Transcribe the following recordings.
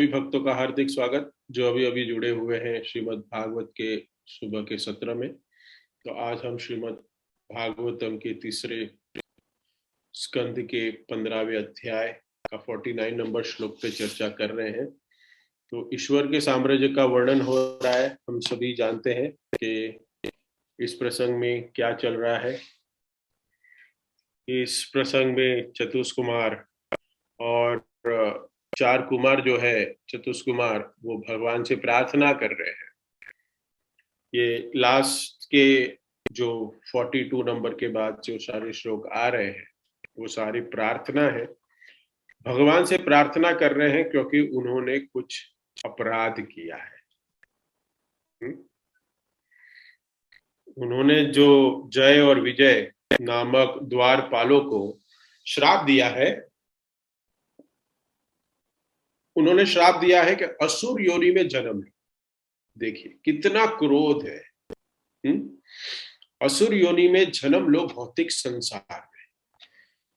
सभी भक्तों का हार्दिक स्वागत जो अभी अभी जुड़े हुए हैं श्रीमद् भागवत के सुबह के सत्र में। तो आज हम श्रीमद् भागवतम के तीसरे स्कंद के 15वें अध्याय का 49 नंबर श्लोक पे चर्चा कर रहे हैं। तो ईश्वर के साम्राज्य का वर्णन हो रहा है। हम सभी जानते हैं कि इस प्रसंग में क्या चल रहा है। इस प्रसंग में चतुष्कुमार और चार कुमार जो है चतुष्कुमार वो भगवान से प्रार्थना कर रहे हैं। ये लास्ट के जो 42 नंबर के बाद जो सारे श्लोक आ रहे हैं वो सारी प्रार्थना है। भगवान से प्रार्थना कर रहे हैं क्योंकि उन्होंने कुछ अपराध किया है। उन्होंने जो जय और विजय नामक द्वारपालों को श्राप दिया है। उन्होंने श्राप दिया है कि असुर योनि में जन्म लो। देखिए कितना क्रोध है। असुर योनि में जन्म लो भौतिक संसार में।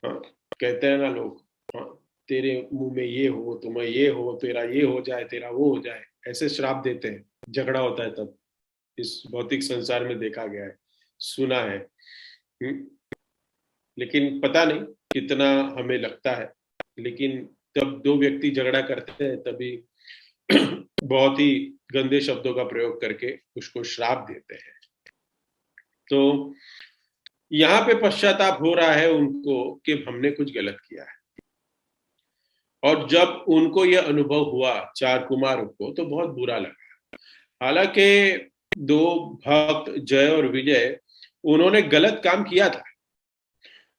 हाँ, कहते हैं ना लोग, हाँ, तेरे मुंह में ये हो, तुम्हें ये हो, तेरा ये हो जाए, तेरा वो हो जाए, ऐसे श्राप देते हैं। झगड़ा होता है तब इस भौतिक संसार में देखा गया है, सुना है। लेकिन पता नहीं कितना हमें लगता है। लेकिन जब दो व्यक्ति झगड़ा करते हैं तभी बहुत ही गंदे शब्दों का प्रयोग करके उसको श्राप देते हैं। तो यहाँ पे पश्चाताप हो रहा है उनको कि हमने कुछ गलत किया है। और जब उनको यह अनुभव हुआ चार कुमारों को तो बहुत बुरा लगा। हालांकि दो भक्त जय और विजय उन्होंने गलत काम किया था।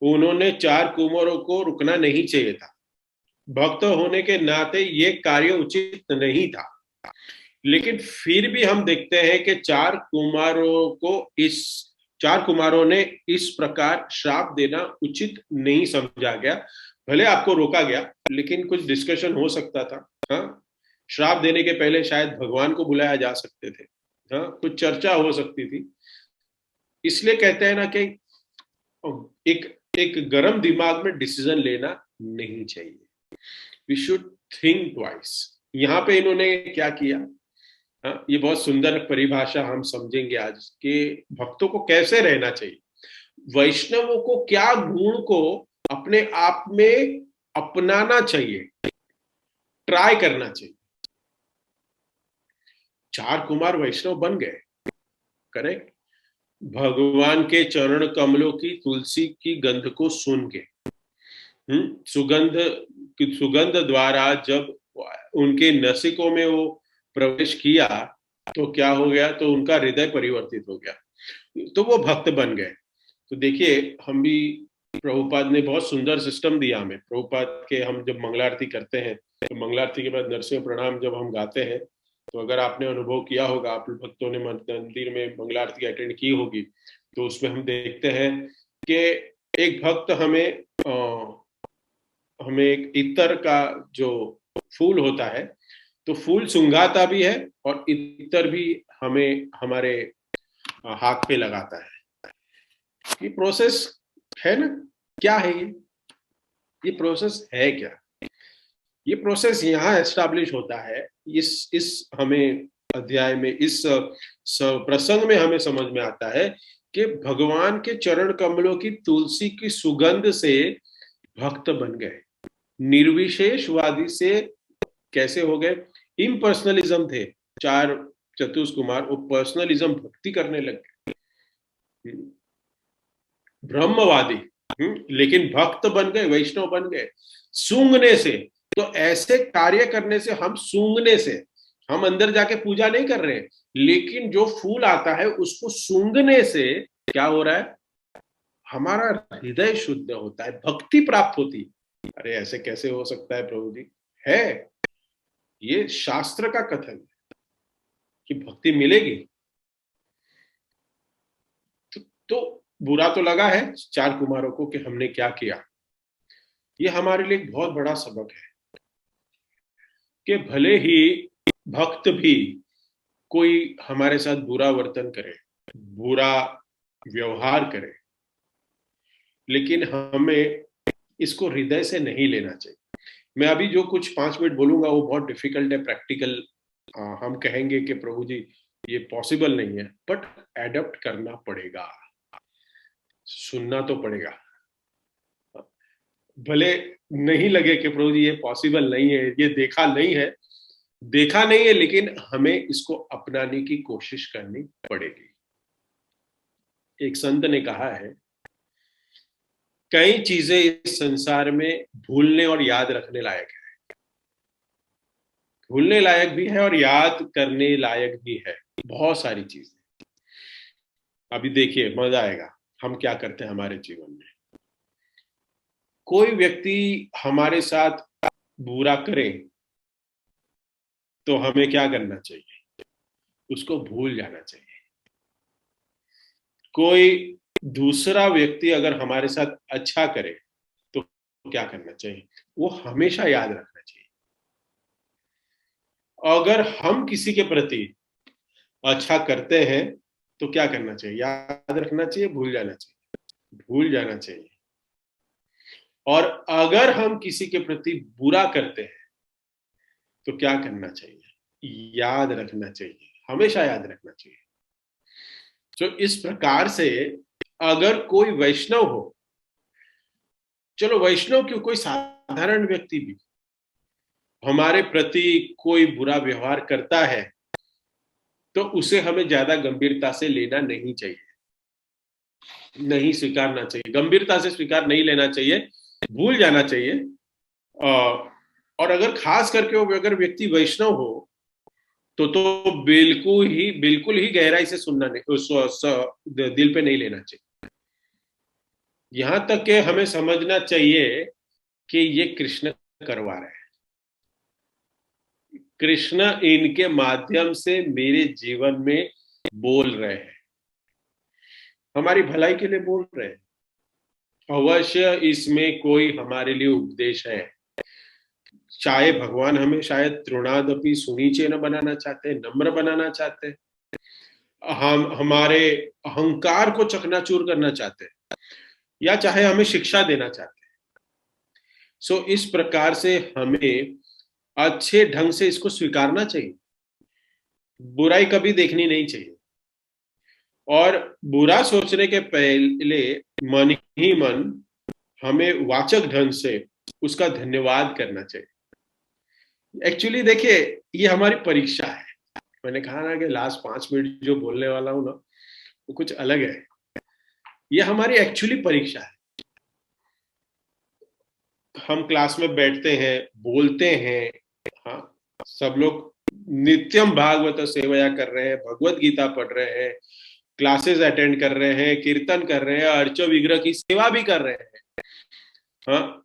उन्होंने चार कुमारों को रुकना नहीं चाहिए था। भक्त होने के नाते ये कार्य उचित नहीं था। लेकिन फिर भी हम देखते हैं कि चार कुमारों ने इस प्रकार श्राप देना उचित नहीं समझा गया। भले आपको रोका गया लेकिन कुछ डिस्कशन हो सकता था। हाँ, श्राप देने के पहले शायद भगवान को बुलाया जा सकते थे। हाँ, कुछ चर्चा हो सकती थी। इसलिए कहते हैं ना कि एक एक गर्म दिमाग में डिसीजन लेना नहीं चाहिए। We should think twice. यहाँ पे इन्होंने क्या किया, ये बहुत सुंदर परिभाषा हम समझेंगे आज के भक्तों को कैसे रहना चाहिए। वैष्णवों को क्या गुण को अपने आप में अपनाना चाहिए, ट्राई करना चाहिए। चार कुमार वैष्णव बन गए, करेक्ट। भगवान के चरण कमलों की तुलसी की गंध को सुन के, सुगंध द्वारा जब उनके नसिकों में वो प्रवेश किया तो क्या हो गया, तो उनका हृदय परिवर्तित हो गया, तो वो भक्त बन गए। तो देखिए हम भी, प्रभुपाद ने बहुत सुंदर सिस्टम दिया हमें। प्रभुपाद के हम जब मंगलारती करते हैं तो मंगलारती के बाद नरसिंह प्रणाम जब हम गाते हैं तो अगर आपने अनुभव किया होगा, आप भक्तों ने मंदिर में मंगलारती अटेंड की होगी, तो उसमें हम देखते हैं कि एक भक्त हमें एक इत्र का जो फूल होता है तो फूल सुंघाता भी है और इत्र भी हमें हमारे हाथ पे लगाता है। ये प्रोसेस है ना, क्या है ये प्रोसेस है क्या? ये प्रोसेस यहाँ एस्टैब्लिश होता है। इस हमें अध्याय में, इस प्रसंग में हमें समझ में आता है कि भगवान के चरण कमलों की तुलसी की सुगंध से भक्त बन गए। निर्विशेषवादी से कैसे हो गए? इम्पर्सनलिज्म थे चार चतुष्कुमार, वो पर्सनलिज्म भक्ति करने लग गए। ब्रह्मवादी लेकिन भक्त बन गए, वैष्णव बन गए सूंघने से। तो ऐसे कार्य करने से, हम सूंघने से, हम अंदर जाके पूजा नहीं कर रहे हैं, लेकिन जो फूल आता है उसको सूंघने से क्या हो रहा है? हमारा हृदय शुद्ध होता है, भक्ति प्राप्त होती है। अरे ऐसे कैसे हो सकता है प्रभु जी? है, ये शास्त्र का कथन है कि भक्ति मिलेगी। तो बुरा तो लगा है चार कुमारों को कि हमने क्या किया। ये हमारे लिए एक बहुत बड़ा सबक है कि भले ही भक्त भी कोई हमारे साथ बुरा वर्तन करे, बुरा व्यवहार करे, लेकिन हमें इसको हृदय से नहीं लेना चाहिए। मैं अभी जो कुछ 5 मिनट बोलूंगा वो बहुत डिफिकल्ट है, प्रैक्टिकल। हम कहेंगे कि प्रभु जी ये पॉसिबल नहीं है, बट एडप्ट करना पड़ेगा, सुनना तो पड़ेगा। भले नहीं लगे कि प्रभु जी ये पॉसिबल नहीं है, ये देखा नहीं है, लेकिन हमें इसको अपनाने की कोशिश करनी पड़ेगी। एक संत ने कहा है, कई चीजें इस संसार में भूलने और याद रखने लायक है, भूलने लायक भी है और याद करने लायक भी है, बहुत सारी चीजें। अभी देखिए मजा आएगा, हम क्या करते हैं हमारे जीवन में। कोई व्यक्ति हमारे साथ बुरा करे तो हमें क्या करना चाहिए? उसको भूल जाना चाहिए। कोई दूसरा व्यक्ति अगर हमारे साथ अच्छा करे तो क्या करना चाहिए? वो हमेशा याद रखना चाहिए। अगर हम किसी के प्रति अच्छा करते हैं तो क्या करना चाहिए? याद रखना चाहिए, भूल जाना चाहिए? भूल जाना चाहिए। और अगर हम किसी के प्रति बुरा करते हैं तो क्या करना चाहिए? याद रखना चाहिए, हमेशा याद रखना चाहिए। तो इस प्रकार से अगर कोई वैष्णव हो, चलो वैष्णव क्यों, कोई साधारण व्यक्ति भी हमारे प्रति कोई बुरा व्यवहार करता है तो उसे हमें ज्यादा गंभीरता से लेना नहीं चाहिए, नहीं स्वीकारना चाहिए, गंभीरता से स्वीकार नहीं लेना चाहिए, भूल जाना चाहिए। और अगर खास करके वो अगर व्यक्ति वैष्णव हो तो बिल्कुल ही गहराई से सुनना नहीं, दिल पे नहीं लेना चाहिए। यहां तक कि हमें समझना चाहिए कि ये कृष्ण करवा रहे हैं, कृष्ण इनके माध्यम से मेरे जीवन में बोल रहे हैं, हमारी भलाई के लिए बोल रहे हैं। अवश्य इसमें कोई हमारे लिए उपदेश है। चाहे भगवान हमें शायद तृणादपि सुनीचे न बनाना चाहते, नम्र बनाना चाहते, हम हमारे अहंकार को चकनाचूर करना चाहते हैं, या चाहे हमें शिक्षा देना चाहते हैं। सो इस प्रकार से हमें अच्छे ढंग से इसको स्वीकारना चाहिए, बुराई कभी देखनी नहीं चाहिए। और बुरा सोचने के पहले मन ही मन हमें वाचक ढंग से उसका धन्यवाद करना चाहिए। एक्चुअली देखिए, ये हमारी परीक्षा है। मैंने कहा ना कि लास्ट 5 मिनट जो बोलने वाला हूं ना वो कुछ अलग है। ये हमारी एक्चुअली परीक्षा है। हम क्लास में बैठते हैं, बोलते हैं, हाँ, सब लोग नित्यम भागवत सेवया कर रहे हैं, भगवत गीता पढ़ रहे हैं, क्लासेस अटेंड कर रहे हैं, कीर्तन कर रहे हैं, अर्चो विग्रह की सेवा भी कर रहे हैं, हाँ।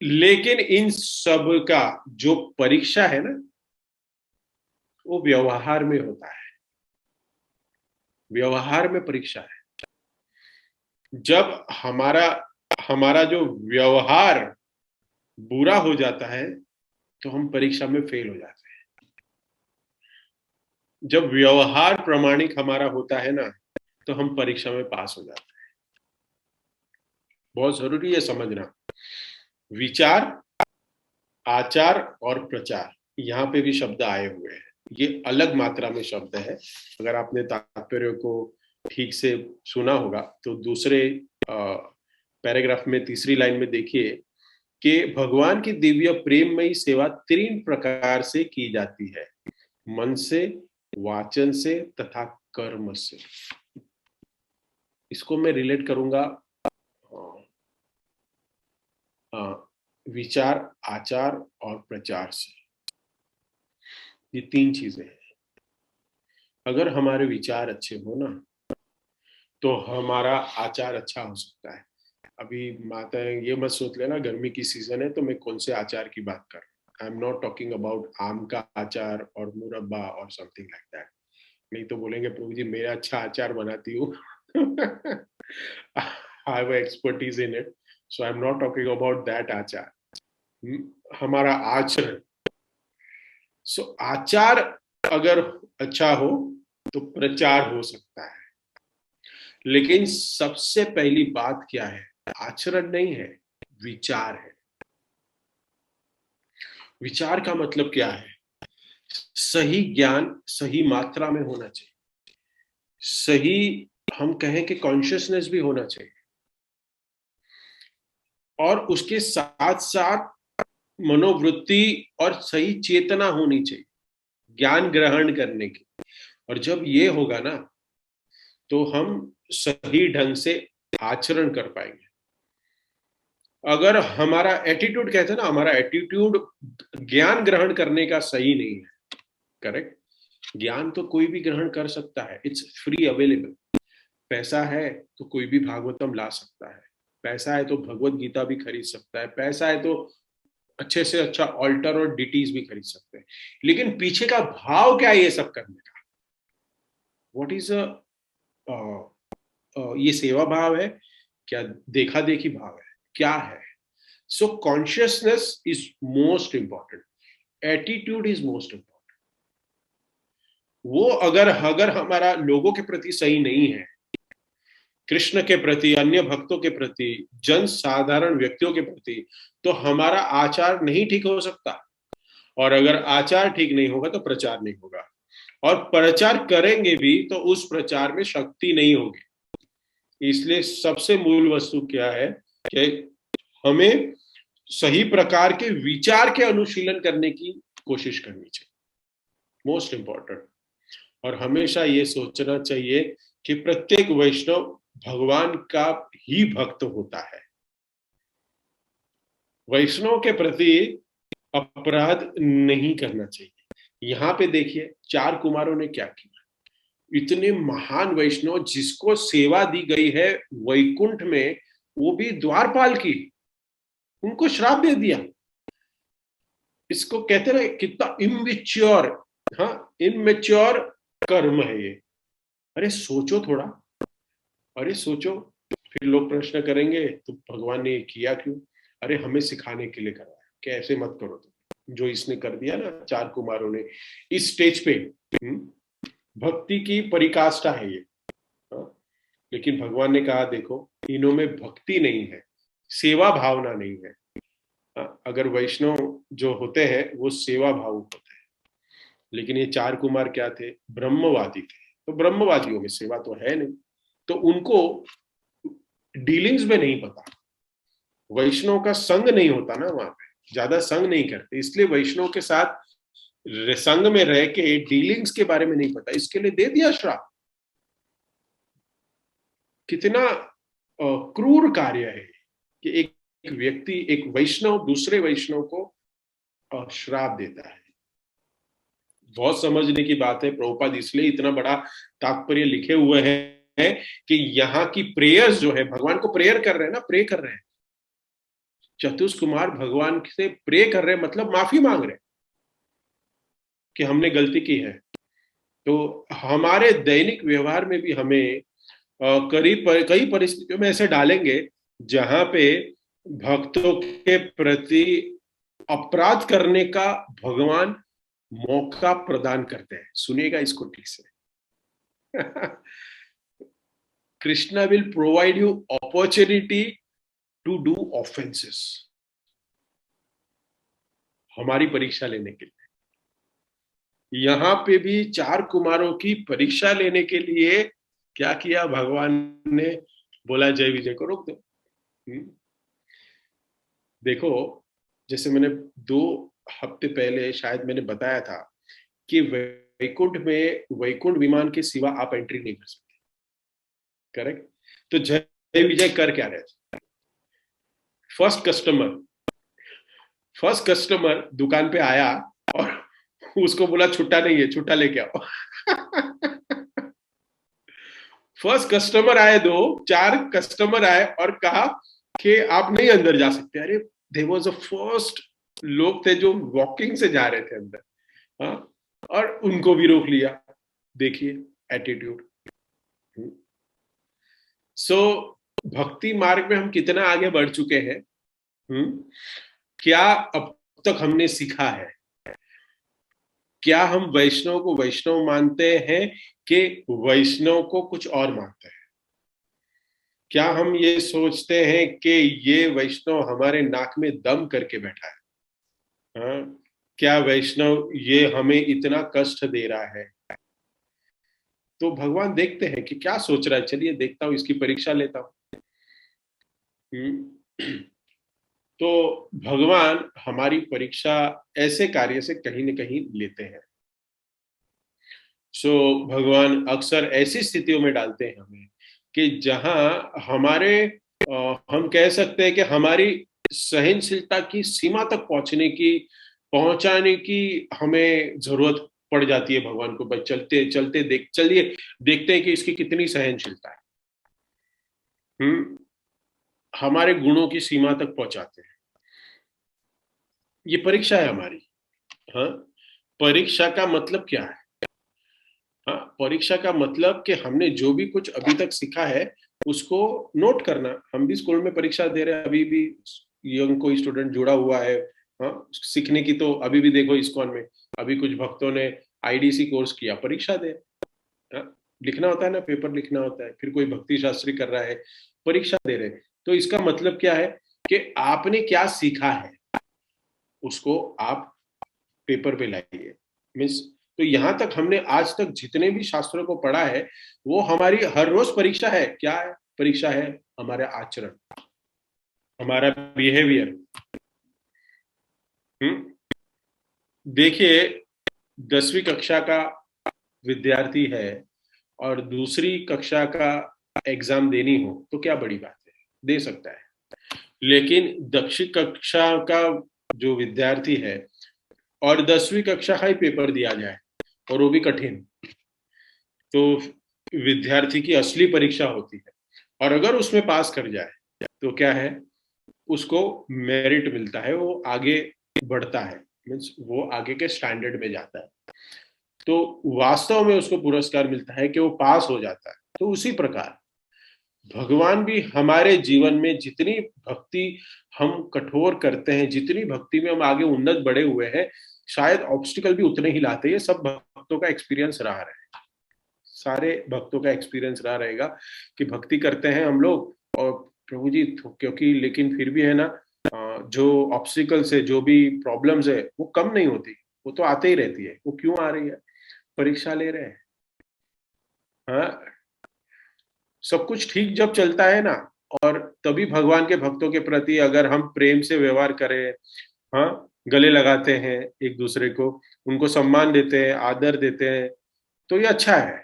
लेकिन इन सब का जो परीक्षा है ना वो व्यवहार में होता है, व्यवहार में परीक्षा है। जब हमारा हमारा जो व्यवहार बुरा हो जाता है तो हम परीक्षा में फेल हो जाते हैं। जब व्यवहार प्रामाणिक हमारा होता है ना तो हम परीक्षा में पास हो जाते हैं। बहुत जरूरी है समझना। विचार, आचार और प्रचार, यहाँ पे भी शब्द आए हुए हैं। ये अलग मात्रा में शब्द है। अगर आपने तात्पर्य को ठीक से सुना होगा तो दूसरे पैराग्राफ में तीसरी लाइन में देखिए कि भगवान की दिव्य प्रेममयी सेवा 3 प्रकार से की जाती है, मन से, वाचन से तथा कर्म से। इसको मैं रिलेट करूंगा विचार, आचार और प्रचार से। ये 3 चीजें हैं। अगर हमारे विचार अच्छे हो ना तो हमारा आचार अच्छा हो सकता है। अभी माता ये मत सोच लेना गर्मी की सीजन है तो मैं कौन से आचार की बात कर रहा हूँ। I am not talking about आम का आचार और मुरब्बा और समथिंग लाइक दैट। नहीं तो बोलेंगे प्रभु जी मेरा अच्छा आचार बनाती हूँ। I have expertise in it, so I am not talking about that आचार। हमारा आचरण, सो आचार अगर अच्छा हो तो प्रचार हो सकता है। लेकिन सबसे पहली बात क्या है? आचरण नहीं है, विचार है। विचार का मतलब क्या है? सही ज्ञान सही मात्रा में होना चाहिए, सही हम कहें कि कॉन्शियसनेस भी होना चाहिए, और उसके साथ साथ मनोवृत्ति और सही चेतना होनी चाहिए ज्ञान ग्रहण करने की। और जब ये होगा ना, तो हम सही ढंग से आचरण कर पाएंगे। अगर हमारा एटीट्यूड, कहते हैं ना, हमारा एटीट्यूड ज्ञान ग्रहण करने का सही नहीं है, करेक्ट? ज्ञान तो कोई भी ग्रहण कर सकता है, इट्स फ्री अवेलेबल। पैसा है तो कोई भी भागवतम ला सकता है, पैसा है तो भगवत गीता भी खरीद सकता है, पैसा है तो अच्छे से अच्छा ऑल्टर और डिटीज भी खरीद सकते हैं। लेकिन पीछे का भाव क्या है ये सब करने का? व्हाट इज ये सेवा भाव है क्या, देखा देखी भाव है, क्या है? सो consciousness is most important, attitude is most important. वो अगर अगर हमारा लोगों के प्रति सही नहीं है, कृष्ण के प्रति, अन्य भक्तों के प्रति, जन साधारण व्यक्तियों के प्रति, तो हमारा आचार नहीं ठीक हो सकता। और अगर आचार ठीक नहीं होगा तो प्रचार नहीं होगा, और प्रचार करेंगे भी तो उस प्रचार में शक्ति नहीं होगी। इसलिए सबसे मूल वस्तु क्या है कि हमें सही प्रकार के विचार के अनुशीलन करने की कोशिश करनी चाहिए, मोस्ट इंपॉर्टेंट। और हमेशा ये सोचना चाहिए कि प्रत्येक वैष्णव भगवान का ही भक्त होता है। वैष्णव के प्रति अपराध नहीं करना चाहिए। यहां पे देखिए 4 कुमारों ने क्या किया। इतने महान वैष्णव जिसको सेवा दी गई है वैकुंठ में, वो भी द्वारपाल की, उनको श्राप दे दिया। इसको कहते ना कितना इमेच्योर, हाँ, इमेच्योर कर्म है ये। अरे सोचो थोड़ा, अरे सोचो। फिर लोग प्रश्न करेंगे तो भगवान ने ये किया क्यों? अरे हमें सिखाने के लिए कराया कि ऐसे मत करो तुम, जो इसने कर दिया ना 4 कुमारों ने इस स्टेज पे। भक्ति की परिकाष्ठा है ये, हाँ? लेकिन भगवान ने कहा देखो, इन्हों में भक्ति नहीं है, सेवा भावना नहीं है। हाँ? अगर वैष्णव जो होते हैं वो सेवा भावुक होते हैं, लेकिन ये 4 कुमार क्या थे? ब्रह्मवादी थे। तो ब्रह्मवादियों में सेवा तो है नहीं, तो उनको डीलिंग्स में नहीं पता, वैष्णव का संग नहीं होता ना वहां पे, ज्यादा संग नहीं करते, इसलिए वैष्णव के साथ संग में रह के डीलिंग्स के बारे में नहीं पता, इसके लिए दे दिया श्राप। कितना क्रूर कार्य है कि एक व्यक्ति, एक वैष्णव दूसरे वैष्णव को श्राप देता है। बहुत समझने की बात है, प्रभुपाद इसलिए इतना बड़ा तात्पर्य लिखे हुए हैं कि यहाँ की प्रेयर्स जो है, भगवान को प्रेयर कर रहे हैं ना, प्रे कर रहे हैं। चतुष कुमार भगवान से प्रे कर रहे हैं, मतलब माफी मांग रहे हैं कि हमने गलती की है। तो हमारे दैनिक व्यवहार में भी हमें कई परिस्थितियों में ऐसे डालेंगे जहां पे भक्तों के प्रति अपराध करने का भगवान मौका प्रदान करते हैं। सुनिएगा इसको ठीक से। Krishna will provide you opportunity to do offenses, हमारी परीक्षा लेने के लिए। यहां पे भी 4 कुमारों की परीक्षा लेने के लिए क्या किया भगवान ने? बोला जय विजय को रोक दो। देखो, जैसे मैंने 2 हफ्ते पहले शायद मैंने बताया था कि वैकुंठ में वैकुंठ विमान के सिवा आप एंट्री नहीं कर सकते, करेक्ट? तो जय विजय कर क्या रहे थे? फर्स्ट कस्टमर दुकान पे आया और उसको बोला छुट्टा नहीं है, छुट्टा लेके आओ। फर्स्ट कस्टमर आए, 4 कस्टमर आए और कहा कि आप नहीं अंदर जा सकते। अरे देयर वाज अ फर्स्ट लोग थे जो वॉकिंग से जा रहे थे अंदर, हाँ, और उनको भी रोक लिया। देखिए एटीट्यूड। सो भक्ति मार्ग में हम कितना आगे बढ़ चुके हैं। क्या अब तक हमने सीखा है? क्या हम वैष्णव को वैष्णव मानते हैं कि वैष्णव को कुछ और मानते हैं? क्या हम ये सोचते हैं कि ये वैष्णव हमारे नाक में दम करके बैठा है? हाँ? क्या वैष्णव ये हमें इतना कष्ट दे रहा है? तो भगवान देखते हैं कि क्या सोच रहा है, चलिए देखता हूं, इसकी परीक्षा लेता हूं। हम्म। तो भगवान हमारी परीक्षा ऐसे कार्य से कहीं न कहीं लेते हैं। सो भगवान अक्सर ऐसी स्थितियों में डालते हैं हमें कि जहां हमारे हम कह सकते हैं कि हमारी सहनशीलता की सीमा तक पहुंचाने की हमें जरूरत पड़ जाती है भगवान को। भाई चलते चलते चलिए देखते हैं कि इसकी कितनी सहनशीलता है। हम्म। हमारे गुणों की सीमा तक पहुंचाते हैं। ये परीक्षा है हमारी। हाँ। परीक्षा का मतलब क्या है? हाँ, परीक्षा का मतलब कि हमने जो भी कुछ अभी तक सीखा है उसको नोट करना। हम भी स्कूल में परीक्षा दे रहे हैं, अभी भी यंग कोई स्टूडेंट जुड़ा हुआ है। हाँ, सीखने की तो अभी भी देखो इस्कॉन में अभी कुछ भक्तों ने आईडीसी कोर्स किया, परीक्षा दे। हाँ, लिखना होता है ना, पेपर लिखना होता है। फिर कोई भक्ति शास्त्री कर रहा है, परीक्षा दे रहे। तो इसका मतलब क्या है कि आपने क्या सीखा है उसको आप पेपर पे लाइए। मीन्स तो यहां तक हमने आज तक जितने भी शास्त्रों को पढ़ा है वो हमारी हर रोज परीक्षा है। क्या है परीक्षा? है हमारा आचरण, हमारा बिहेवियर। हम्म। देखिए, 10वीं कक्षा का विद्यार्थी है और दूसरी कक्षा का एग्जाम देनी हो तो क्या बड़ी बात है, दे सकता है। लेकिन दक्षिण कक्षा का जो विद्यार्थी है और 10वीं कक्षा का ही पेपर दिया जाए और वो भी कठिन, तो विद्यार्थी की असली परीक्षा होती है। और अगर उसमें पास कर जाए तो क्या है, उसको मेरिट मिलता है, वो आगे बढ़ता है। मीन्स वो आगे के स्टैंडर्ड में जाता है, तो वास्तव में उसको पुरस्कार मिलता है कि वो पास हो जाता है। तो उसी प्रकार भगवान भी हमारे जीवन में जितनी भक्ति हम कठोर करते हैं, जितनी भक्ति में हम आगे उन्नत बढ़े हुए हैं, शायद ऑब्स्टिकल भी उतने ही लाते हैं। सब भक्तों का एक्सपीरियंस रहा है, सारे भक्तों का एक्सपीरियंस रहा रहेगा कि भक्ति करते हैं हम लोग और प्रभु जी क्योंकि, लेकिन फिर भी है ना, जो ऑब्स्टिकल्स है, जो भी प्रॉब्लम्स है वो कम नहीं होती, वो तो आते ही रहती है। वो क्यों आ रही है? परीक्षा ले रहे हैं। हाँ, सब कुछ ठीक जब चलता है ना, और तभी भगवान के भक्तों के प्रति अगर हम प्रेम से व्यवहार करें, हाँ, गले लगाते हैं एक दूसरे को, उनको सम्मान देते हैं, आदर देते हैं, तो ये अच्छा है।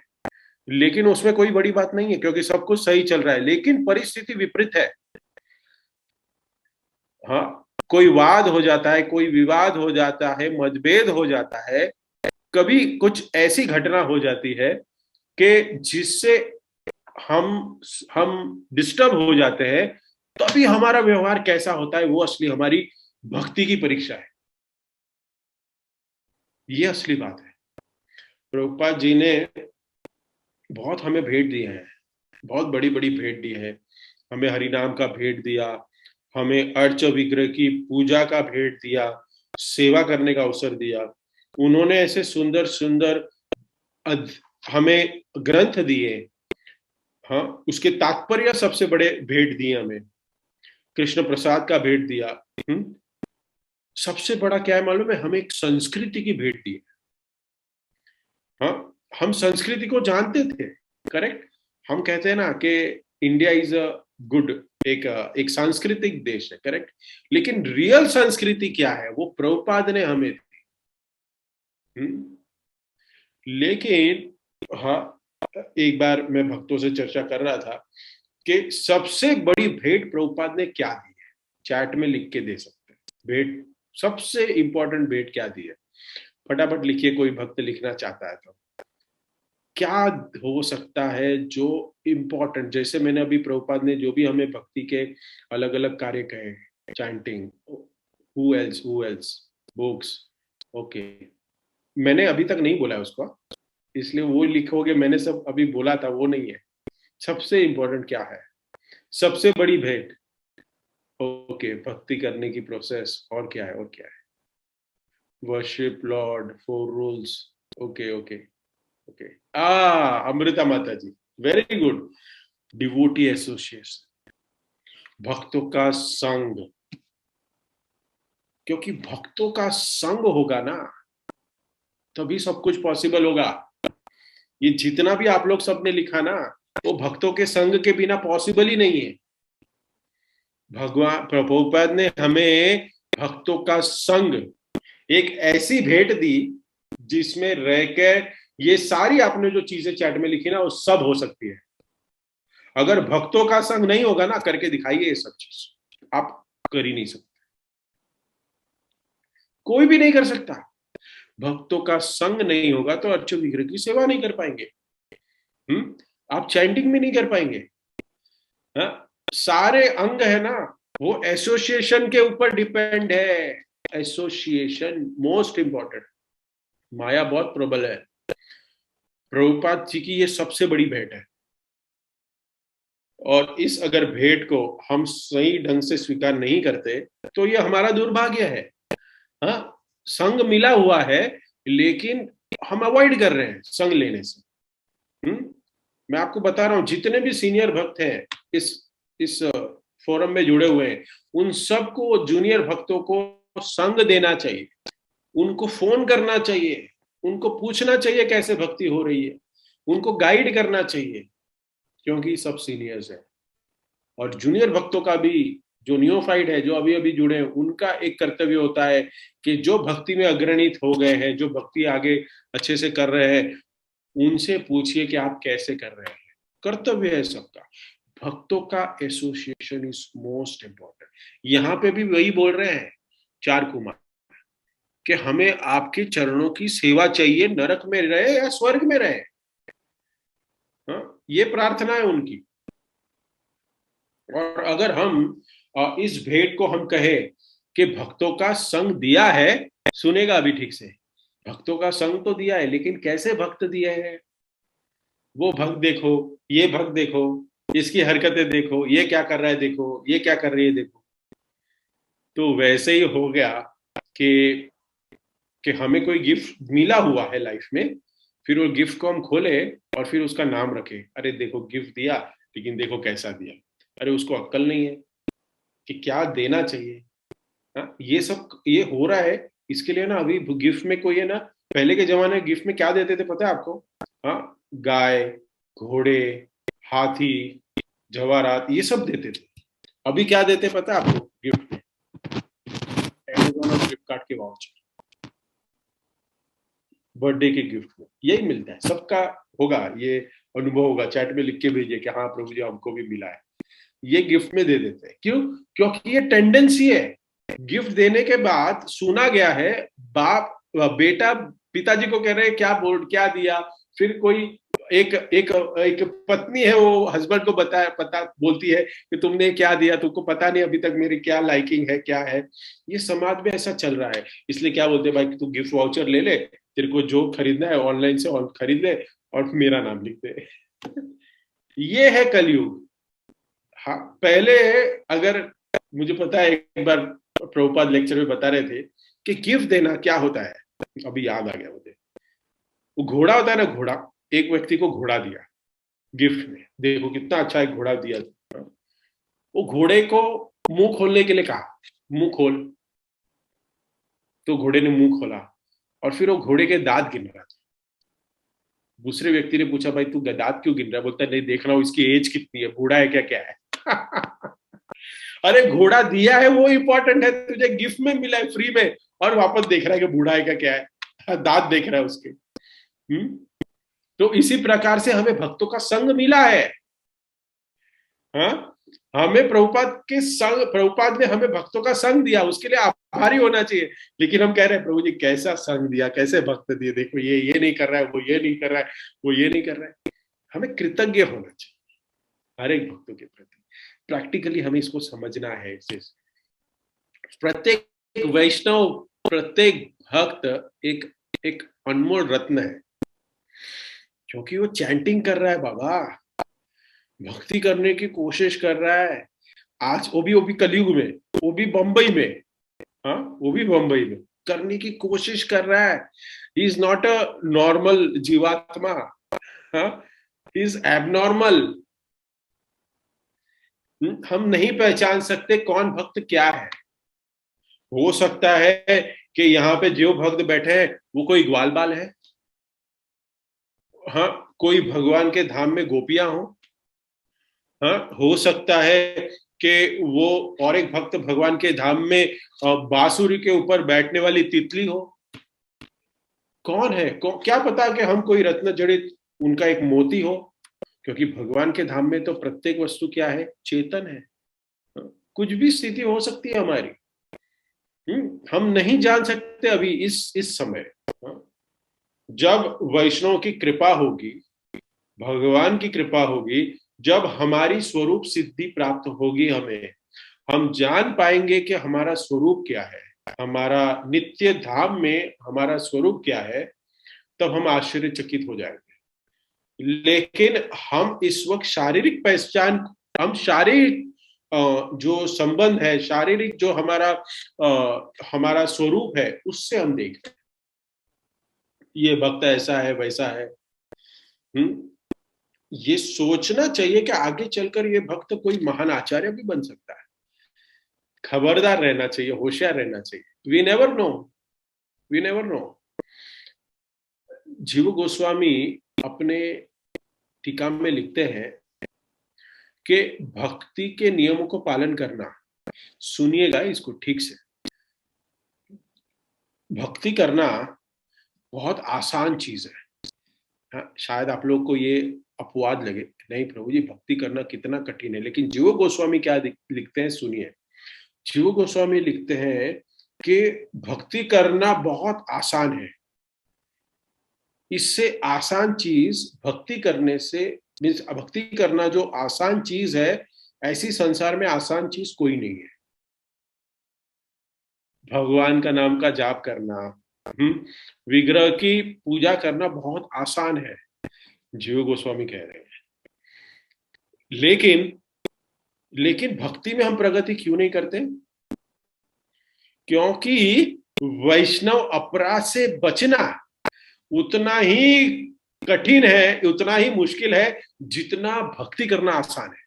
लेकिन उसमें कोई बड़ी बात नहीं है क्योंकि सब कुछ सही चल रहा है, लेकिन परिस्थिति विपरीत है। हाँ, कोई वाद हो जाता है, कोई विवाद हो जाता है, मतभेद हो जाता है, कभी कुछ ऐसी घटना हो जाती है कि जिससे हम हम डिस्टर्ब हो जाते हैं, तभी हमारा व्यवहार कैसा होता है वो असली हमारी भक्ति की परीक्षा है। ये असली बात है। प्रभुपाद जी ने बहुत हमें भेंट दिए हैं, बहुत बड़ी बड़ी भेंट दी है। हमें हरिनाम का भेंट दिया, हमें अर्च विग्रह की पूजा का भेंट दिया, सेवा करने का अवसर दिया। उन्होंने ऐसे सुंदर सुंदर हमें ग्रंथ दिए। हाँ, उसके तात्पर्य सबसे बड़े भेंट दिए हमें। कृष्ण प्रसाद का भेंट दिया। सबसे बड़ा क्या है मालूम है? हमें एक संस्कृति की भेंट दी। हाँ, हम संस्कृति को जानते थे, करेक्ट। हम कहते हैं ना कि इंडिया इज अ गुड, एक सांस्कृतिक देश है, करेक्ट। लेकिन रियल संस्कृति क्या है वो प्रभुपाद ने हमें दी। लेकिन हाँ, एक बार मैं भक्तों से चर्चा कर रहा था कि सबसे बड़ी भेंट प्रभुपाद ने क्या दी है। चैट में लिख के दे सकते हैं भेंट, सबसे इंपॉर्टेंट भेंट क्या दी है। फटाफट लिखिए, कोई भक्त लिखना चाहता है तो क्या हो सकता है जो इम्पोर्टेंट। जैसे मैंने अभी प्रभुपाद ने जो भी हमें भक्ति के अलग अलग कार्य कहे, chanting, who else, books, okay, मैंने अभी तक नहीं बोला है उसको, इसलिए वो लिखोगे मैंने सब अभी बोला था वो नहीं है। सबसे इंपॉर्टेंट क्या है, सबसे बड़ी भेंट, ओके, भक्ति करने की प्रोसेस, और क्या है, और क्या है, worship Lord, four rules, okay okay okay. Amrita माता जी, वेरी गुड। डिवोटी एसोसिएशन, भक्तों का संग, क्योंकि भक्तों का संग होगा ना, तभी सब कुछ पॉसिबल होगा। ये जितना भी आप लोग सबने लिखा ना, वो भक्तों के संग के बिना पॉसिबल ही नहीं है। भगवान प्रभुपाद ने हमें भक्तों का संग, एक ऐसी भेंट दी जिसमें रहकर ये सारी आपने जो चीजें चैट में लिखी ना, वो सब हो सकती है। अगर भक्तों का संग नहीं होगा ना, करके दिखाइए ये सब चीज, आप कर ही नहीं सकते, कोई भी नहीं कर सकता। भक्तों का संग नहीं होगा तो अर्च विग्रह की सेवा नहीं कर पाएंगे। आप चैंटिंग में नहीं कर पाएंगे। हाँ, सारे अंग है ना, वो एसोसिएशन के ऊपर डिपेंड है। Association most important. माया बहुत प्रबल है। प्रभुपाद जी की ये सबसे बड़ी भेंट है, और इस अगर भेंट को हम सही ढंग से स्वीकार नहीं करते तो ये हमारा दुर्भाग्य है। हाँ, संग मिला हुआ है, लेकिन हम अवॉइड कर रहे हैं संग लेने से। मैं आपको बता रहा हूं, जितने भी सीनियर भक्त हैं इस फोरम में जुड़े हुए हैं, उन सबको जूनियर भक्तों को संग देना चाहिए, उनको फोन करना चाहिए, उनको पूछना चाहिए कैसे भक्ति हो रही है, उनको गाइड करना चाहिए, क्योंकि सब सीनियर्स हैं। और जूनियर भक्तों का भी, जो न्यूफाइड है, जो अभी अभी जुड़े हैं, उनका एक कर्तव्य होता है कि जो भक्ति में अग्रणित हो गए हैं, जो भक्ति आगे अच्छे से कर रहे हैं, उनसे पूछिए कि आप कैसे कर रहे हैं। कर्तव्य है सबका। भक्तों का एसोसिएशन इज मोस्ट इंपॉर्टेंट। यहाँ पे भी वही बोल रहे हैं चार कुमार कि हमें आपके चरणों की सेवा चाहिए, नरक में रहे या स्वर्ग में रहे। हाँ, ये प्रार्थना है उनकी। और अगर हम इस भेंट को हम कहे कि भक्तों का संग दिया है, सुनेगा अभी ठीक से, भक्तों का संग तो दिया है, लेकिन कैसे भक्त दिए हैं, वो भक्त देखो, ये भक्त देखो, इसकी हरकतें देखो, ये क्या कर रहा है देखो, ये क्या कर रही है देखो। तो वैसे ही हो गया कि हमें कोई गिफ्ट मिला हुआ है लाइफ में, फिर वो गिफ्ट को हम खोले और फिर उसका नाम रखे, अरे देखो गिफ्ट दिया, लेकिन देखो कैसा दिया। अरे उसको अक्ल नहीं है कि क्या देना चाहिए। हाँ, ये सब ये हो रहा है। इसके लिए ना अभी गिफ्ट में कोई है ना, पहले के जमाने में गिफ्ट में क्या देते थे पता है आपको? हाँ, गाय, घोड़े, हाथी, जवाहरात, ये सब देते थे। अभी क्या देते पता है आपको गिफ्ट में? अमेजोन और फ्लिपकार्ट के वाउचर, बर्थडे के गिफ्ट में यही मिलता है। सबका होगा ये अनुभव, होगा, चैट में लिख के भेजिए कि हाँ प्रभु जी हमको भी मिला है। ये गिफ्ट में दे देते हैं, क्यों? क्योंकि ये टेंडेंसी है। गिफ्ट देने के बाद सुना गया है, बाप बेटा पिताजी को कह रहे हैं क्या बोल क्या दिया, फिर कोई एक एक एक पत्नी है, वो हस्बैंड को पता बोलती है कि तुमने क्या दिया, तुमको पता नहीं अभी तक मेरी क्या लाइकिंग है, क्या है। ये समाज में ऐसा चल रहा है। इसलिए क्या बोलते हैं भाई, तू गिफ्ट वाउचर ले ले, तेरे को जो खरीदना है ऑनलाइन से खरीद ले और मेरा नाम लिख दे। ये है कलयुग। हाँ, पहले अगर, मुझे पता है एक बार प्रभुपाद लेक्चर में बता रहे थे कि गिफ्ट देना क्या होता है, अभी याद आ गया मुझे। वो घोड़ा होता है ना, घोड़ा, एक व्यक्ति को घोड़ा दिया गिफ्ट में, देखो कितना अच्छा एक घोड़ा दिया। वो घोड़े को मुंह खोलने के लिए कहा, मुंह खोल। तो घोड़े ने मुंह खोला और फिर वो घोड़े के दांत गिन रहा था। दूसरे व्यक्ति ने पूछा भाई तू दांत क्यों गिन रहा है? बोलता है नहीं, देख रहा हूं इसकी एज कितनी है, बूढ़ा है क्या, क्या है। अरे घोड़ा दिया है वो इंपॉर्टेंट है, तुझे गिफ्ट में मिला है फ्री में, और वापस देख रहा है कि बूढ़ा है क्या है, दांत देख रहा है उसके। तो इसी प्रकार से हमें भक्तों का संग मिला है। हाँ, हमें प्रभुपाद ने हमें भक्तों का संग दिया, उसके लिए आभारी होना चाहिए। लेकिन हम कह रहे हैं प्रभु जी कैसा संग दिया, कैसे भक्त दिए, देखो ये नहीं कर रहा है, वो ये नहीं कर रहा है, वो ये नहीं कर रहा है। हमें कृतज्ञ होना चाहिए हर एक भक्तों के प्रति। प्रैक्टिकली हमें इसको समझना है। प्रत्येक वैष्णव, प्रत्येक भक्त एक एक अनमोल रत्न है, क्योंकि वो चैंटिंग कर रहा है बाबा, भक्ति करने की कोशिश कर रहा है। आज वो भी कलयुग में, वो भी बंबई में, हाँ वो भी बंबई में करने की कोशिश कर रहा है। He is not a normal जीवात्मा, हाँ, ही इज एबनॉर्मल। हम नहीं पहचान सकते कौन भक्त क्या है। हो सकता है कि यहाँ पे जो भक्त बैठे हैं वो कोई ग्वाल बाल है, हाँ, कोई भगवान के धाम में गोपियां हो, हाँ, हो सकता है कि वो और एक भक्त भगवान के धाम में बांसुरी के ऊपर बैठने वाली तितली हो। कौन है, क्या पता कि हम कोई रत्न जड़ित उनका एक मोती हो, क्योंकि भगवान के धाम में तो प्रत्येक वस्तु क्या है, चेतन है। कुछ भी स्थिति हो सकती है हमारी, हम नहीं जान सकते अभी इस समय। जब वैष्णव की कृपा होगी, भगवान की कृपा होगी, जब हमारी स्वरूप सिद्धि प्राप्त होगी, हमें हम जान पाएंगे कि हमारा स्वरूप क्या है, हमारा नित्य धाम में हमारा स्वरूप क्या है, तब हम आश्चर्यचकित हो जाएंगे। लेकिन हम इस वक्त शारीरिक पहचान, हम शारीरिक जो संबंध है, शारीरिक जो हमारा स्वरूप है, उससे हम देख रहे हैं ये भक्त ऐसा है वैसा है। ये सोचना चाहिए कि आगे चलकर ये भक्त कोई महान आचार्य भी बन सकता है। खबरदार रहना चाहिए, होशियार रहना चाहिए। We never know, we never know. Jiva Goswami अपने टीका में लिखते हैं कि भक्ति के नियमों को पालन करना, सुनिएगा इसको ठीक से, भक्ति करना बहुत आसान चीज है। हाँ, शायद आप लोग को ये अपवाद लगे, नहीं प्रभु जी भक्ति करना कितना कठिन है, लेकिन जीव गोस्वामी क्या लिखते हैं सुनिए। जीव गोस्वामी लिखते हैं कि भक्ति करना बहुत आसान है। इससे आसान चीज भक्ति करने से, मीन्स भक्ति करना जो आसान चीज है, ऐसी संसार में आसान चीज कोई नहीं है। भगवान का नाम का जाप करना, विग्रह की पूजा करना बहुत आसान है, जीव गोस्वामी कह रहे हैं। लेकिन लेकिन भक्ति में हम प्रगति क्यों नहीं करते? क्योंकि वैष्णव अपराध से बचना उतना ही कठिन है, उतना ही मुश्किल है जितना भक्ति करना आसान है।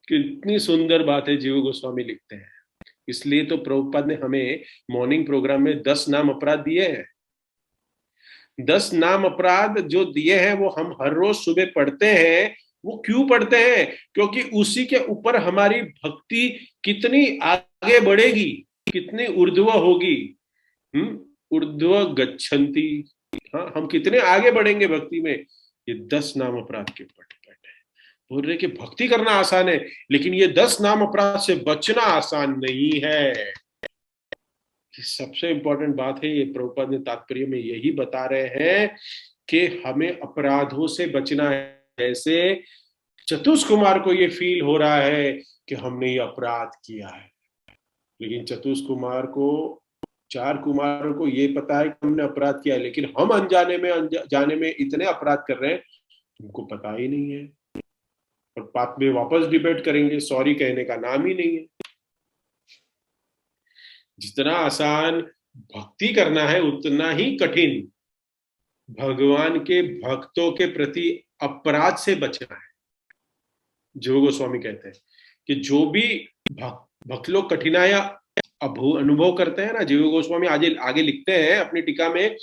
कितनी सुंदर बात है जीव गोस्वामी लिखते हैं। इसलिए तो प्रभुपाद ने हमें मॉर्निंग प्रोग्राम में 10 नाम अपराध दिए हैं। 10 नाम अपराध जो दिए हैं वो हम हर रोज सुबह पढ़ते हैं। वो क्यों पढ़ते हैं? क्योंकि उसी के ऊपर हमारी भक्ति कितनी आगे बढ़ेगी, कितनी ऊर्ध्व होगी। ऊर्ध्व गच्छन्ति, हाँ, हम कितने आगे बढ़ेंगे भक्ति में, ये 10 नाम अपराध के ऊपर डिपेंड है। बोल रहे कि भक्ति करना आसान है, लेकिन ये 10 नाम अपराध से बचना आसान नहीं है। सबसे इंपॉर्टेंट बात है, ये प्रभुपाद ने तात्पर्य में यही बता रहे हैं कि हमें अपराधों से बचना है। जैसे चतुष कुमार को ये फील हो रहा है कि हमने ये अपराध किया है, लेकिन चतुष कुमार को, 4 कुमारों को ये पता है कि हमने अपराध किया है, लेकिन हम अनजाने में इतने अपराध कर रहे हैं, उनको पता ही नहीं है। और बात में वापस डिबेट करेंगे, सॉरी कहने का नाम ही नहीं है। जितना आसान भक्ति करना है, उतना ही कठिन भगवान के भक्तों के प्रति अपराध से बचना है। जीव गोस्वामी कहते हैं कि जो भी भक्त लोग कठिनाइयां अनुभव करते हैं ना, जीव गोस्वामी आगे आगे लिखते हैं अपनी टीका में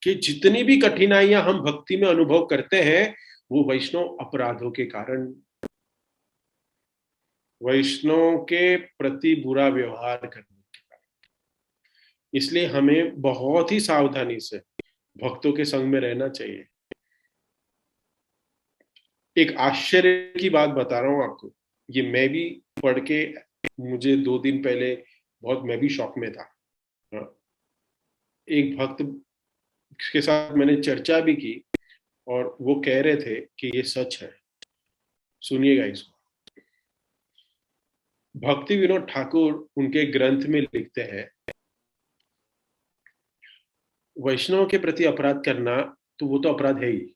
कि जितनी भी कठिनाइयां हम भक्ति में अनुभव करते हैं, वो वैष्णव अपराधों के कारण, वैष्णव के प्रति बुरा व्यवहार करने के कारण। इसलिए हमें बहुत ही सावधानी से भक्तों के संग में रहना चाहिए। एक आश्चर्य की बात बता रहा हूं आपको, ये मैं भी पढ़ के, मुझे 2 दिन पहले बहुत, मैं भी शॉक में था। एक भक्त के साथ मैंने चर्चा भी की और वो कह रहे थे कि ये सच है। सुनिएगा इसको। भक्ति विनोद ठाकुर उनके ग्रंथ में लिखते हैं, वैष्णव के प्रति अपराध करना तो वो तो अपराध है ही,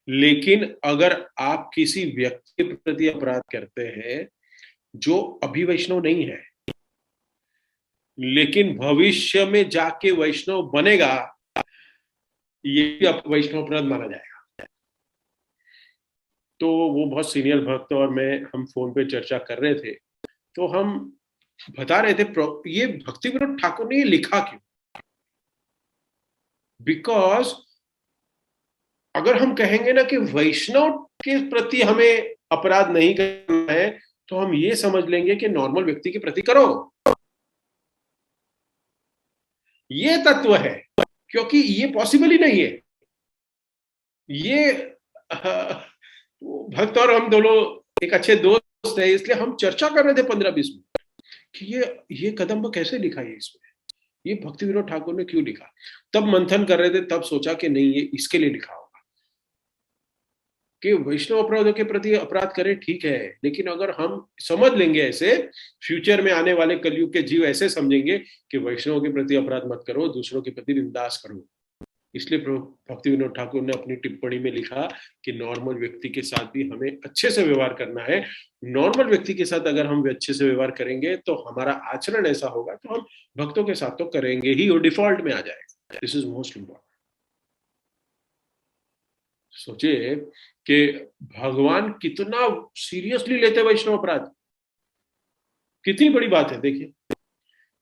लेकिन अगर आप किसी व्यक्ति के प्रति अपराध करते हैं जो अभी वैष्णव नहीं है, लेकिन भविष्य में जाके वैष्णव बनेगा, ये भी अब वैष्णव अपराध माना जाएगा। तो वो बहुत सीनियर भक्त और मैं, हम फोन पे चर्चा कर रहे थे, तो हम बता रहे थे ये भक्ति विनोद ठाकुर ने ये लिखा क्यों? बिकॉज अगर हम कहेंगे ना कि वैष्णव के प्रति हमें अपराध नहीं करना है, तो हम ये समझ लेंगे कि नॉर्मल व्यक्ति के प्रति करो। ये तत्व है, क्योंकि ये पॉसिबल ही नहीं है। ये भक्त और हम दोनों एक अच्छे दोस्त है, इसलिए हम चर्चा कर रहे थे 15-20 मिनट कि ये कदम कैसे लिखा है इसमें, ये भक्ति विनोद ठाकुर ने क्यों लिखा। तब मंथन कर रहे थे, तब सोचा कि नहीं, ये इसके लिए लिखा होगा कि वैष्णव अपराधों के प्रति अपराध करें, ठीक है, लेकिन अगर हम समझ लेंगे ऐसे, फ्यूचर में आने वाले कलयुग के जीव ऐसे समझेंगे कि वैष्णव के प्रति अपराध मत करो, दूसरों के प्रति निंदास करो। इसलिए भक्ति विनोद ठाकुर ने अपनी टिप्पणी में लिखा कि नॉर्मल व्यक्ति के साथ भी हमें अच्छे से व्यवहार करना है। नॉर्मल व्यक्ति के साथ अगर हम अच्छे से व्यवहार करेंगे तो हमारा आचरण ऐसा होगा तो हम भक्तों के साथ तो करेंगे ही, और डिफॉल्ट में आ जाएगा। This is most important. सोचिए कि भगवान कितना सीरियसली लेते वैष्णव अपराध, कितनी बड़ी बात है देखिए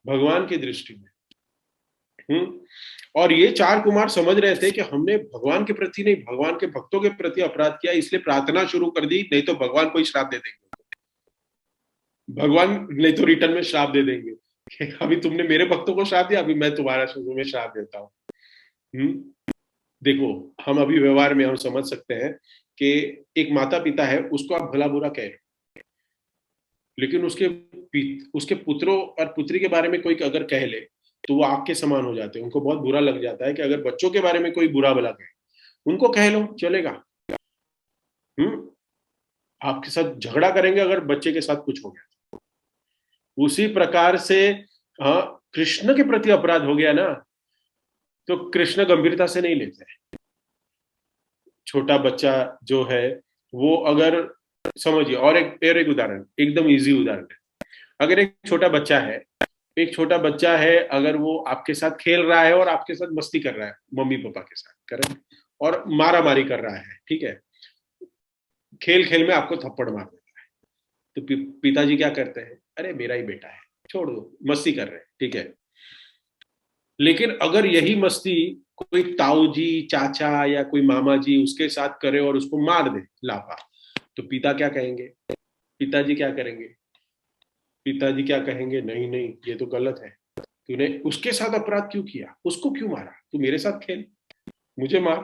भगवान की दृष्टि में। और ये 4 कुमार समझ रहे थे कि हमने भगवान के प्रति नहीं, भगवान के भक्तों के प्रति अपराध किया, इसलिए प्रार्थना शुरू कर दी, नहीं तो भगवान को ही श्राप दे देंगे। भगवान नहीं तो रिटर्न में श्राप दे देंगे, अभी तुमने मेरे भक्तों को श्राप दिया, अभी मैं तुम्हारा शुरू में श्राप देता हूँ। देखो, हम अभी व्यवहार में हम समझ सकते हैं कि एक माता पिता है, उसको आप भला बुरा कह, लेकिन उसके पुत्रों और पुत्री के बारे में कोई अगर कह ले तो वो आग के समान हो जाते हैं। उनको बहुत बुरा लग जाता है कि अगर बच्चों के बारे में कोई बुरा भला कहे, उनको कह लो चलेगा। आपके साथ झगड़ा करेंगे अगर बच्चे के साथ कुछ हो गया। उसी प्रकार से कृष्ण के प्रति अपराध हो गया ना, तो कृष्ण गंभीरता से नहीं लेते। छोटा बच्चा जो है वो अगर, समझिए, और एक उदाहरण, एकदम इजी उदाहरण है। अगर एक छोटा बच्चा है, अगर वो आपके साथ खेल रहा है और आपके साथ मस्ती कर रहा है, मम्मी पापा के साथ करें, और मारा मारी कर रहा है, ठीक है, खेल खेल में आपको थप्पड़ मार देता है, तो पिताजी क्या करते हैं, अरे मेरा ही बेटा है, छोड़ दो, मस्ती कर रहे हैं, ठीक है। लेकिन अगर यही मस्ती कोई ताऊ जी, चाचा या कोई मामा जी उसके साथ करे और उसको मार दे लापा, तो पिता क्या कहेंगे, पिताजी क्या करेंगे, पिताजी क्या कहेंगे, नहीं नहीं ये तो गलत है, तूने उसके साथ अपराध क्यों किया, उसको क्यों मारा, तू मेरे साथ खेल, मुझे मार।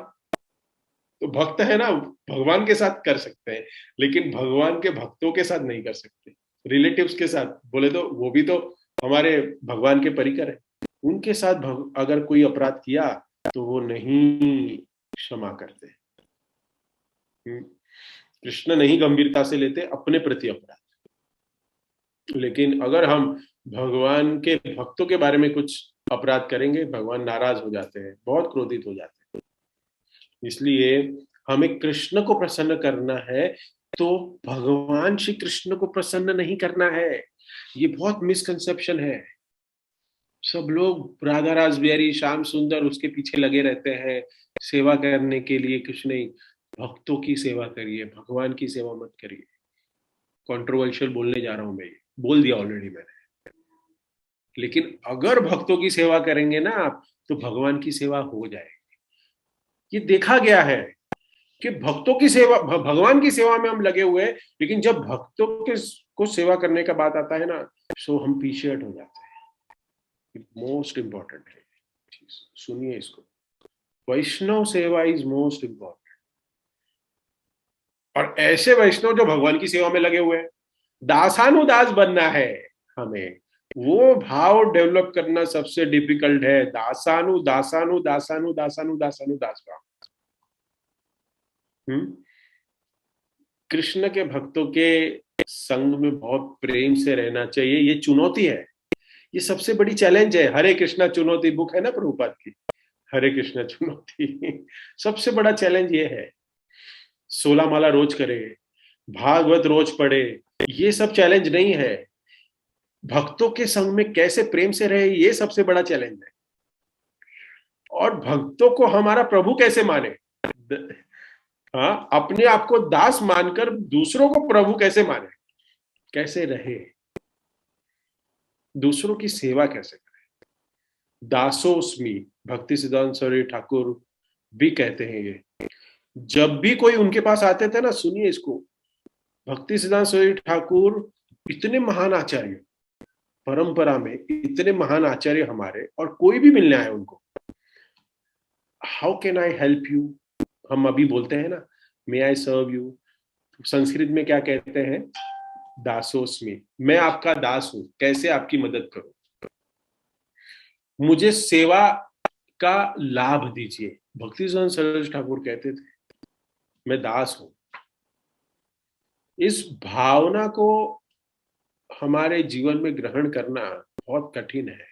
तो भक्त है ना, भगवान के साथ कर सकते हैं, लेकिन भगवान के भक्तों के साथ नहीं कर सकते। रिलेटिव्स के साथ बोले तो वो भी तो हमारे भगवान के परिकर है, उनके साथ अगर कोई अपराध किया तो वो नहीं क्षमा करते। कृष्ण नहीं गंभीरता से लेते अपने प्रति अपराध, लेकिन अगर हम भगवान के भक्तों के बारे में कुछ अपराध करेंगे, भगवान नाराज हो जाते हैं, बहुत क्रोधित हो जाते हैं। इसलिए हमें कृष्ण को प्रसन्न करना है, तो भगवान श्री कृष्ण को प्रसन्न नहीं करना है। ये बहुत मिसकंसेप्शन है। सब लोग राधा रासबिहारी, श्याम सुंदर उसके पीछे लगे रहते हैं सेवा करने के लिए, कुछ नहीं। भक्तों की सेवा करिए, भगवान की सेवा मत करिए। कंट्रोवर्शियल बोलने जा रहा हूं मैं, बोल दिया ऑलरेडी मैंने, लेकिन अगर भक्तों की सेवा करेंगे ना आप, तो भगवान की सेवा हो जाएगी। ये देखा गया है कि भक्तों की सेवा, भगवान की सेवा में हम लगे हुए हैं, लेकिन जब भक्तों के को सेवा करने का बात आता है ना, सो हम पीछे हट हो जाते हैं। मोस्ट इंपॉर्टेंट है, सुनिए इसको, वैष्णव सेवा इज मोस्ट इंपॉर्टेंट। और ऐसे वैष्णव जो भगवान की सेवा में लगे हुए हैं, दासानुदास बनना है हमें, वो भाव डेवलप करना सबसे डिफिकल्ट है। दासानु दासानु दासानु दासानु दासानु दास भाव। कृष्ण के भक्तों के संग में बहुत प्रेम से रहना चाहिए, ये चुनौती है, ये सबसे बड़ी चैलेंज है। हरे कृष्णा चुनौती बुक है ना प्रभुपाद की, हरे कृष्णा चुनौती सबसे बड़ा चैलेंज ये है। 16 माला रोज करे, भागवत रोज पढ़े, ये सब चैलेंज नहीं है। भक्तों के संग में कैसे प्रेम से रहे, ये सबसे बड़ा चैलेंज है। और भक्तों को हमारा प्रभु कैसे माने, हाँ, अपने आप को दास मानकर दूसरों को प्रभु कैसे माने, कैसे रहे। दूसरों की सेवा कैसे करें। दासोस्मि, भक्ति सिद्धांत सरस्वती ठाकुर भी कहते हैं ये। जब भी कोई उनके पास आते थे ना, सुनिए इसको, भक्ति सिद्धांत सरस्वती ठाकुर इतने महान आचार्य, परंपरा में इतने महान आचार्य हमारे, और कोई भी मिलने आए उनको, how can I help you, हम अभी बोलते हैं ना, मे आई सर्व यू, संस्कृत में क्या कहते हैं, दासोस्मि, मैं आपका दास हूं, कैसे आपकी मदद करूं, मुझे सेवा का लाभ दीजिए। भक्ति सिद्धांत सरस्वती ठाकुर कहते थे मैं दास हूं। इस भावना को हमारे जीवन में ग्रहण करना बहुत कठिन है,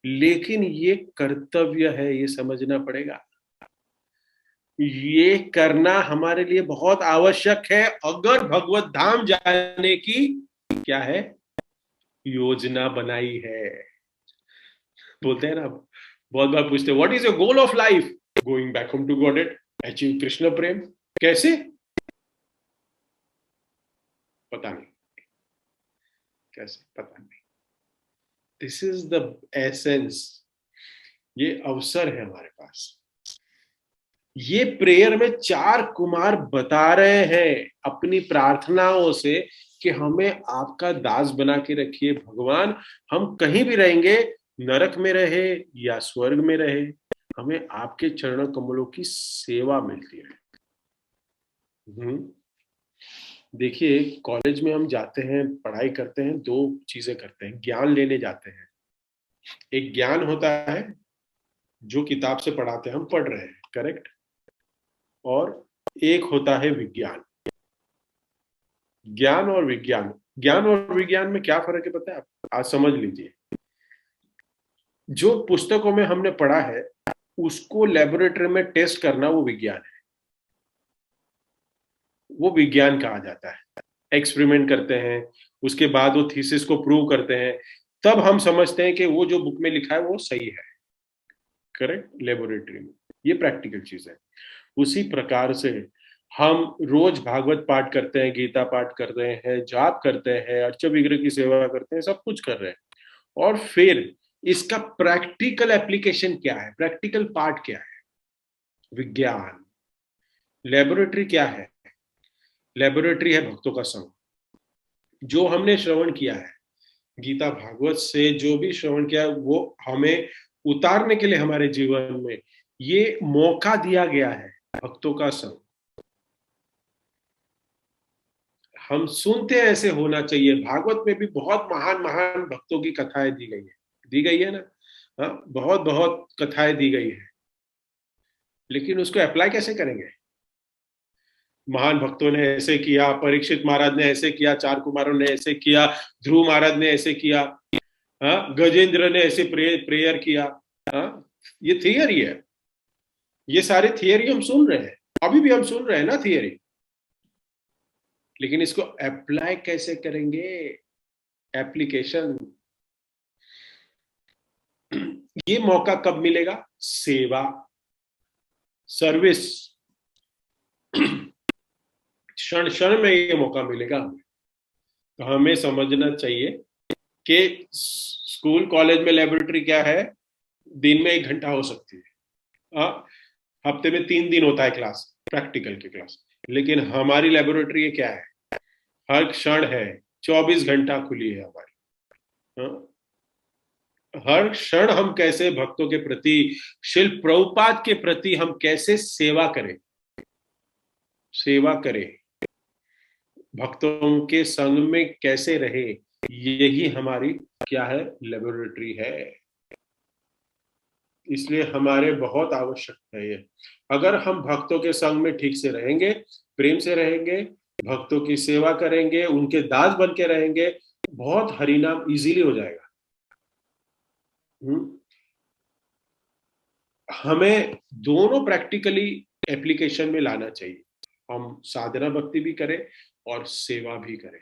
लेकिन ये कर्तव्य है, ये समझना पड़ेगा। ये करना हमारे लिए बहुत आवश्यक है अगर भगवत धाम जाने की क्या है, योजना बनाई है। बोलते हैं ना, बहुत बार पूछते हैं what is your goal of life, going back home to God, achieve Krishna प्रेम। कैसे, पता नहीं, कैसे पता नहीं। दिस इज द एसेंस, ये अवसर है हमारे पास। ये प्रेयर में 4 कुमार बता रहे हैं अपनी प्रार्थनाओं से कि हमें आपका दास बना के रखिए भगवान, हम कहीं भी रहेंगे, नरक में रहे या स्वर्ग में रहे, हमें आपके चरण कमलों की सेवा मिलती है। देखिए, कॉलेज में हम जाते हैं, पढ़ाई करते हैं, 2 चीजें करते हैं, ज्ञान लेने जाते हैं। एक ज्ञान होता है जो किताब से पढ़ाते हैं, हम पढ़ रहे हैं, करेक्ट, और एक होता है विज्ञान। ज्ञान और विज्ञान, ज्ञान और विज्ञान में क्या फर्क है पता है आप, आज समझ लीजिए। जो पुस्तकों में हमने पढ़ा है उसको लेबोरेटरी में टेस्ट करना वो विज्ञान है, वो विज्ञान कहा जाता है। एक्सपेरिमेंट करते हैं, उसके बाद वो थीसिस को प्रूव करते हैं, तब हम समझते हैं कि वो जो बुक में लिखा है वो सही है, करेक्ट, लेबोरेटरी में। ये प्रैक्टिकल चीज है। उसी प्रकार से हम रोज भागवत पाठ करते हैं, गीता पाठ कर रहे हैं, जाप करते हैं, अर्च विग्रह की सेवा करते हैं, सब कुछ कर रहे हैं, और फिर इसका प्रैक्टिकल एप्लीकेशन क्या है, प्रैक्टिकल पार्ट क्या है, विज्ञान। लेबोरेटरी क्या है, लेबोरेटरी है भक्तों का संग। जो हमने श्रवण किया है गीता भागवत से, जो भी श्रवण किया वो हमें उतारने के लिए हमारे जीवन में ये मौका दिया गया है, भक्तों का संग। हम सुनते हैं ऐसे होना चाहिए। भागवत में भी बहुत महान महान भक्तों की कथाएं दी गई है ना, हाँ, बहुत बहुत कथाएं दी गई है, लेकिन उसको अप्लाई कैसे करेंगे। महान भक्तों ने ऐसे किया, परीक्षित महाराज ने ऐसे किया, 4 कुमारों ने ऐसे किया, ध्रुव महाराज ने ऐसे किया, हाँ, गजेंद्र ने ऐसे प्रेयर किया, हाँ, ये थियरी है, ये सारी थियरी हम सुन रहे हैं, अभी भी हम सुन रहे हैं ना थियरी, लेकिन इसको अप्लाई कैसे करेंगे, एप्लीकेशन। ये मौका कब मिलेगा, सेवा, सर्विस, क्षण क्षण में ये मौका मिलेगा हमें। तो हमें समझना चाहिए कि स्कूल कॉलेज में लेबोरेटरी क्या है, दिन में 1 घंटा हो सकती है, हफ्ते में 3 दिन होता है क्लास, प्रैक्टिकल की क्लास, लेकिन हमारी लेबोरेटरी ये क्या है, हर क्षण है, 24 घंटा खुली है हमारी। हर क्षण हम कैसे भक्तों के प्रति, शिल प्रभुपाद के प्रति हम कैसे सेवा करें, सेवा करें, भक्तों के संग में कैसे रहे, यही हमारी क्या है, लेबोरेटरी है। इसलिए हमारे बहुत आवश्यक है ये। अगर हम भक्तों के संग में ठीक से रहेंगे, प्रेम से रहेंगे, भक्तों की सेवा करेंगे, उनके दास बन के रहेंगे, बहुत हरिनाम इजीली हो जाएगा। हमें दोनों प्रैक्टिकली एप्लीकेशन में लाना चाहिए। हम साधना भक्ति भी करें और सेवा भी करें।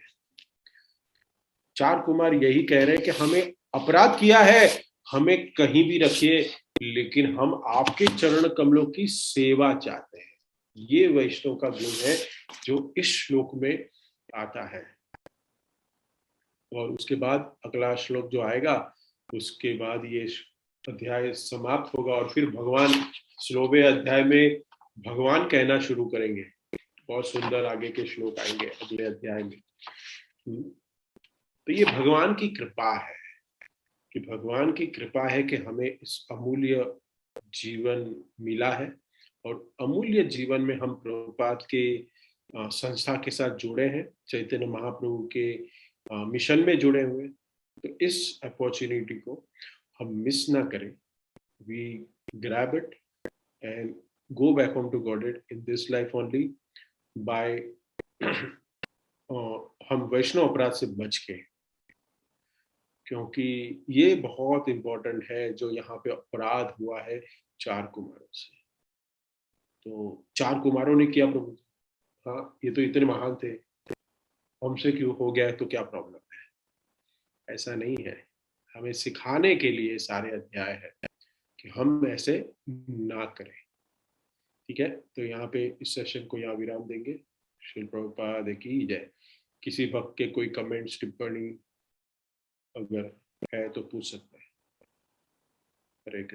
4 कुमार यही कह रहे हैं कि हमें अपराध किया है, हमें कहीं भी रखिए, लेकिन हम आपके चरण कमलों की सेवा चाहते हैं। ये वैष्णव का गुण है जो इस श्लोक में आता है। और उसके बाद अगला श्लोक जो आएगा, उसके बाद ये अध्याय समाप्त होगा और फिर भगवान 16वें अध्याय में भगवान कहना शुरू करेंगे। बहुत सुंदर आगे के श्लोक आएंगे अगले अध्याय में। तो ये भगवान की कृपा है, कि भगवान की कृपा है कि हमें इस अमूल्य जीवन मिला है, और अमूल्य जीवन में हम प्रभुपाद के संस्था के साथ जुड़े हैं, चैतन्य महाप्रभु के मिशन में जुड़े हुए। तो इस अपॉर्चुनिटी को हम मिस ना करें। We grab it and go back home to godhead in this life only by हम वैष्णव अपराध से बच के, क्योंकि ये बहुत इंपॉर्टेंट है जो यहाँ पे अपराध हुआ है 4 कुमारों से। तो 4 कुमारों ने किया प्रभु, हाँ ये तो इतने महान थे, हमसे क्यों हो गया है, तो क्या प्रॉब्लम है? ऐसा नहीं है। हमें सिखाने के लिए सारे अध्याय है कि हम ऐसे ना करें। ठीक है, तो यहाँ पे इस सेशन को यहाँ विराम देंगे। श्री प्रभुपाद की जय। किसी भक्त के कोई कमेंट्स टिप्पणी अगर है तो पूछ सकते हैं। हरे कृष्ण।